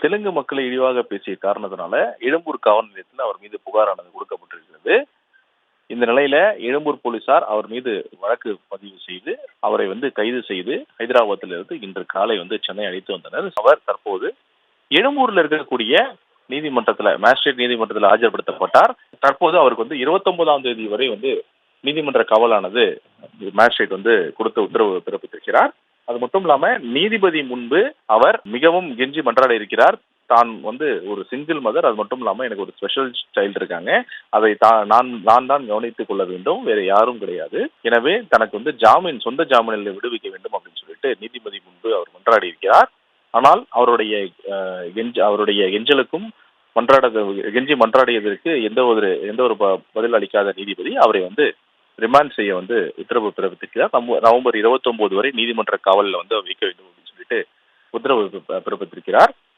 தெலுங்கு மக்களை இழிவாக பேசிய காரணத்தினால எழும்பூர் காவல் நிலையத்தில் அவர் மீது புகாரானது கொடுக்கப்பட்டிருக்கிறது. இந்த நிலையில எழும்பூர் போலீசார் அவர் மீது வழக்கு பதிவு செய்து அவரை கைது செய்து ஹைதராபாத்திலிருந்து இன்று காலை சென்னை அழைத்து வந்தனர். அவர் தற்போது எழும்பூர்ல இருக்கக்கூடிய மேஜிஸ்ட்ரேட் நீதிமன்றத்தில் ஆஜர்படுத்தப்பட்டார். தற்போது அவருக்கு 29ஆம் தேதி வரை நீதிமன்ற காவலானது மேஜிஸ்ட்ரேட் கொடுத்த உத்தரவு பிறப்பித்திருக்கிறார். அது மட்டும் இல்லாம நீதிபதி முன்பு அவர் மிகவும் கெஞ்சி மன்றாட இருக்கிறார். தான் ஒரு சிங்கிள் மதர், அது மட்டும் இல்லாம எனக்கு ஒரு ஸ்பெஷல் சைல்டு இருக்காங்க, அதை நான் தான் கவனித்துக் கொள்ள வேண்டும், வேற யாரும் கிடையாது. எனவே தனக்கு சொந்த ஜாமீனில் விடுவிக்க வேண்டும் அப்படின்னு சொல்லிட்டு நீதிபதி முன்பு அவர் மன்றாடி இருக்கிறார். ஆனால் அவருடைய கெஞ்சலுக்கும் கெஞ்சி மன்றாடியதற்கு எந்த ஒரு பதில் அளிக்காத நீதிபதி அவரை ரிமாண்ட் செய்ய உத்தரவு பிறப்பித்திருக்கிறார். நவம்பர் 29 வரை நீதிமன்ற காவலில் வைக்க வேண்டும் அப்படின்னு சொல்லிட்டு உத்தரவு பிறப்பித்திருக்கிறார்.